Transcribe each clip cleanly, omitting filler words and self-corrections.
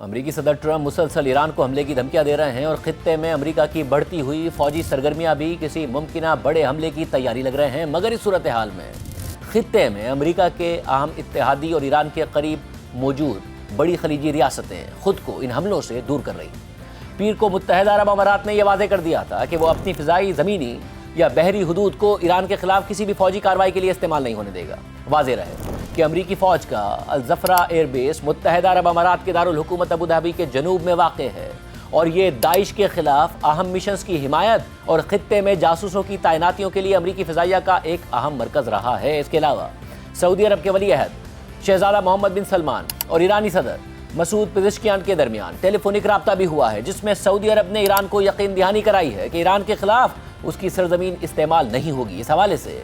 امریکی صدر ٹرمپ مسلسل ایران کو حملے کی دھمکیاں دے رہے ہیں اور خطے میں امریکہ کی بڑھتی ہوئی فوجی سرگرمیاں بھی کسی ممکنہ بڑے حملے کی تیاری لگ رہے ہیں، مگر اس صورتحال میں خطے میں امریکہ کے اہم اتحادی اور ایران کے قریب موجود بڑی خلیجی ریاستیں خود کو ان حملوں سے دور کر رہی ہیں۔ پیر کو متحدہ عرب امارات نے یہ واضح کر دیا تھا کہ وہ اپنی فضائی، زمینی یا بحری حدود کو ایران کے خلاف کسی بھی فوجی کارروائی کے لیے استعمال نہیں ہونے دے گا۔ واضح رہے کہ امریکی فوج کا الزفرا ایئر بیس متحدہ عرب امارات کے دارالحکومت ابوظہبی کے جنوب میں واقع ہے اور یہ داعش کے خلاف اہم مشنز کی حمایت اور خطے میں جاسوسوں کی تعیناتیوں کے لیے امریکی فضائیہ کا ایک اہم مرکز رہا ہے۔ اس کے علاوہ سعودی عرب کے ولی عہد شہزادہ محمد بن سلمان اور ایرانی صدر مسعود پزشکیان کے درمیان ٹیلی فونک رابطہ بھی ہوا ہے، جس میں سعودی عرب نے ایران کو یقین دہانی کرائی ہے کہ ایران کے خلاف اس کی سرزمین استعمال نہیں ہوگی۔ اس حوالے سے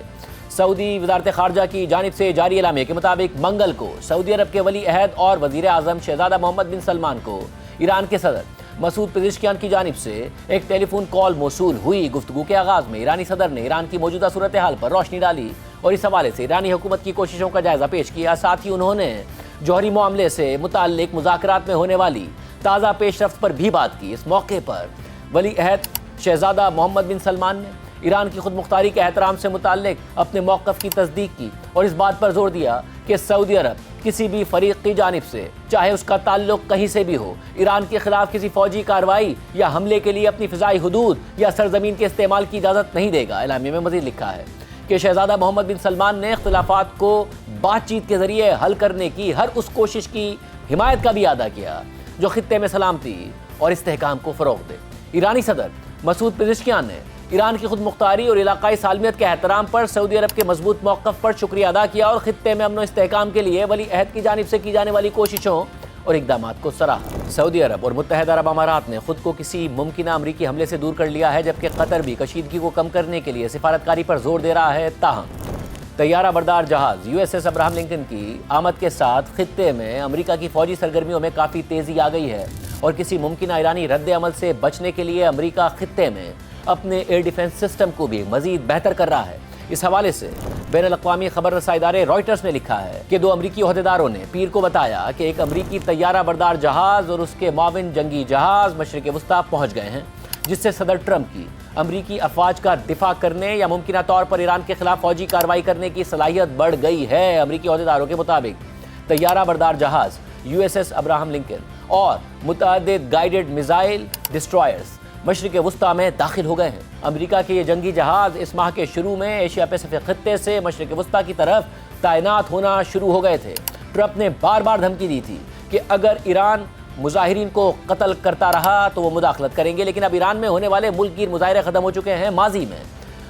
سعودی وزارت خارجہ کی جانب سے جاری اعلامیہ کے مطابق منگل کو سعودی عرب کے ولی عہد اور وزیر اعظم شہزادہ محمد بن سلمان کو ایران کے صدر مسعود پزشکیان کی جانب سے ایک ٹیلی فون کال موصول ہوئی۔ گفتگو کے آغاز میں ایرانی صدر نے ایران کی موجودہ صورتحال پر روشنی ڈالی اور اس حوالے سے ایرانی حکومت کی کوششوں کا جائزہ پیش کیا۔ ساتھ ہی انہوں نے جوہری معاملے سے متعلق مذاکرات میں ہونے والی تازہ پیش رفت پر بھی بات کی۔ اس موقع پر ولی عہد شہزادہ محمد بن سلمان نے ایران کی خود مختاری کے احترام سے متعلق اپنے موقف کی تصدیق کی اور اس بات پر زور دیا کہ سعودی عرب کسی بھی فریق کی جانب سے، چاہے اس کا تعلق کہیں سے بھی ہو، ایران کے خلاف کسی فوجی کارروائی یا حملے کے لیے اپنی فضائی حدود یا سرزمین کے استعمال کی اجازت نہیں دے گا۔ اعلامیہ میں مزید لکھا ہے کہ شہزادہ محمد بن سلمان نے اختلافات کو بات چیت کے ذریعے حل کرنے کی ہر اس کوشش کی حمایت کا بھی اعادہ کیا جو خطے میں سلامتی اور استحکام کو فروغ دے۔ ایرانی صدر مسعود پزشکیان نے ایران کی خود مختاری اور علاقائی سالمیت کے احترام پر سعودی عرب کے مضبوط موقف پر شکریہ ادا کیا اور خطے میں امن و استحکام کے لیے ولی عہد کی جانب سے کی جانے والی کوششوں اور اقدامات کو سراہا۔ سعودی عرب اور متحدہ عرب امارات نے خود کو کسی ممکنہ امریکی حملے سے دور کر لیا ہے، جبکہ قطر بھی کشیدگی کو کم کرنے کے لیے سفارتکاری پر زور دے رہا ہے۔ تاہم طیارہ بردار جہاز USS ابراہم لنکن کی آمد کے ساتھ خطے میں امریکہ کی فوجی سرگرمیوں میں کافی تیزی آ گئی ہے اور کسی ممکنہ ایرانی رد عمل سے بچنے کے لیے امریکہ خطے میں اپنے ایئر ڈیفنس سسٹم کو بھی مزید بہتر کر رہا ہے۔ اس حوالے سے بین الاقوامی خبر رساں ادارے رائٹرز نے لکھا ہے کہ 2 امریکی عہدیداروں نے پیر کو بتایا کہ ایک امریکی طیارہ بردار جہاز اور اس کے معاون جنگی جہاز مشرق وسطیٰ پہنچ گئے ہیں، جس سے صدر ٹرمپ کی امریکی افواج کا دفاع کرنے یا ممکنہ طور پر ایران کے خلاف فوجی کارروائی کرنے کی صلاحیت بڑھ گئی ہے۔ امریکی عہدیداروں کے مطابق طیارہ بردار جہاز USS ابراہم لنکن اور متعدد گائیڈڈ میزائل ڈسٹرائرز مشرق وسطیٰ میں داخل ہو گئے ہیں۔ امریکہ کے یہ جنگی جہاز اس ماہ کے شروع میں ایشیا پیسیفک خطے سے مشرق وسطیٰ کی طرف تعینات ہونا شروع ہو گئے تھے۔ ٹرمپ نے بار بار دھمکی دی تھی کہ اگر ایران مظاہرین کو قتل کرتا رہا تو وہ مداخلت کریں گے، لیکن اب ایران میں ہونے والے ملک گیر مظاہرے ختم ہو چکے ہیں۔ ماضی میں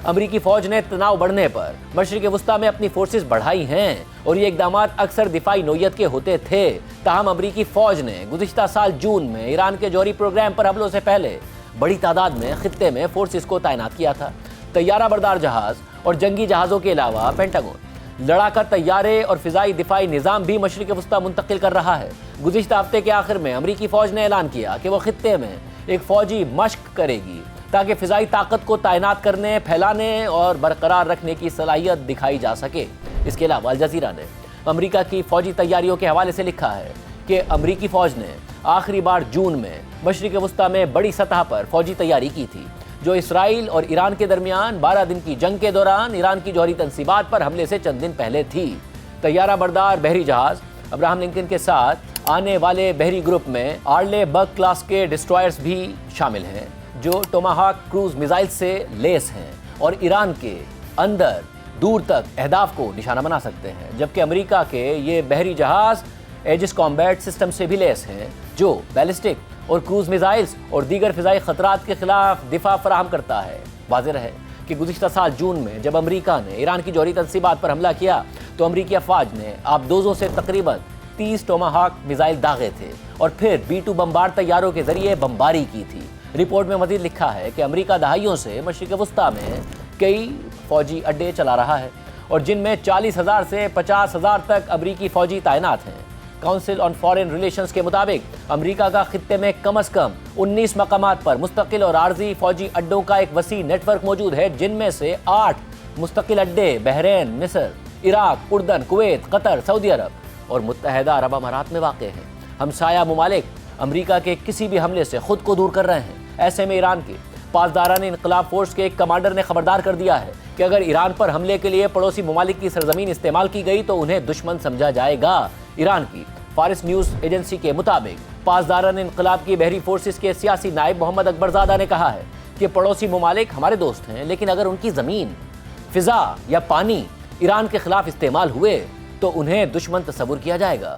امریکی فوج نے تناؤ بڑھنے پر مشرق وسطیٰ میں اپنی فورسز بڑھائی ہیں اور یہ اقدامات اکثر دفاعی نوعیت کے ہوتے تھے۔ تاہم امریکی فوج نے گزشتہ سال جون میں ایران کے جوہری پروگرام پر حملوں سے پہلے بڑی تعداد میں خطے میں فورسز کو تعینات کیا تھا۔ طیارہ بردار جہاز اور جنگی جہازوں کے علاوہ پینٹاگون لڑاکا طیارے اور فضائی دفاعی نظام بھی مشرق وسطیٰ منتقل کر رہا ہے۔ گزشتہ ہفتے کے آخر میں امریکی فوج نے اعلان کیا کہ وہ خطے میں ایک فوجی مشق کرے گی تاکہ فضائی طاقت کو تعینات کرنے، پھیلانے اور برقرار رکھنے کی صلاحیت دکھائی جا سکے۔ اس کے علاوہ الجزیرہ نے امریکہ کی فوجی تیاریوں کے حوالے سے لکھا ہے کہ امریکی فوج نے آخری بار جون میں مشرق وسطیٰ میں بڑی سطح پر فوجی تیاری کی تھی، جو اسرائیل اور ایران کے درمیان 12 دن کی جنگ کے دوران ایران کی جوہری تنصیبات پر حملے سے چند دن پہلے تھی۔ طیارہ بردار بحری جہاز ابراہم لنکن کے ساتھ آنے والے بحری گروپ میں آرلے بگ کلاس کے ڈسٹرائرز بھی شامل ہیں، جو ٹوماہاک کروز میزائل سے لیس ہیں اور ایران کے اندر دور تک اہداف کو نشانہ بنا سکتے ہیں، جبکہ امریکہ کے یہ بحری جہاز ایجس کامبیٹ سسٹم سے بھی لیس ہیں، جو بیلسٹک اور کروز میزائلز اور دیگر فضائی خطرات کے خلاف دفاع فراہم کرتا ہے۔ واضح رہے کہ گزشتہ سال جون میں جب امریکہ نے ایران کی جوہری تنصیبات پر حملہ کیا تو امریکی افواج نے آبدوزوں سے تقریباً 30 ٹوماہاک میزائل داغے تھے اور پھر B-2 بمبار طیاروں کے ذریعے بمباری کی تھی۔ رپورٹ میں مزید لکھا ہے کہ امریکہ دہائیوں سے مشرق وسطیٰ میں کئی فوجی اڈے چلا رہا ہے اور جن میں 40,000 سے 50,000 تک امریکی فوجی تعینات ہیں۔ کونسل آن فارن ریلیشنز کے مطابق امریکہ کا خطے میں کم از کم 19 مقامات پر مستقل اور عارضی فوجی اڈوں کا ایک وسیع نیٹ ورک موجود ہے، جن میں سے 8 مستقل اڈے بحرین، مصر، عراق، اردن، کویت، قطر، سعودی عرب اور متحدہ عرب امارات میں واقع ہیں۔ ہمسایہ ممالک امریکہ کے کسی بھی حملے سے خود کو دور کر رہے ہیں۔ ایسے میں ایران کے پاسداران انقلاب فورس کے ایک کمانڈر نے خبردار کر دیا ہے کہ اگر ایران پر حملے کے لیے پڑوسی ممالک کی سرزمین استعمال کی گئی تو انہیں دشمن سمجھا جائے گا۔ ایران کی فارس نیوز ایجنسی کے مطابق پاسداران انقلاب کی بحری فورسز کے سیاسی نائب محمد اکبر زادہ نے کہا ہے کہ پڑوسی ممالک ہمارے دوست ہیں، لیکن اگر ان کی زمین، فضا یا پانی ایران کے خلاف استعمال ہوئے تو انہیں دشمن تصور کیا جائے گا۔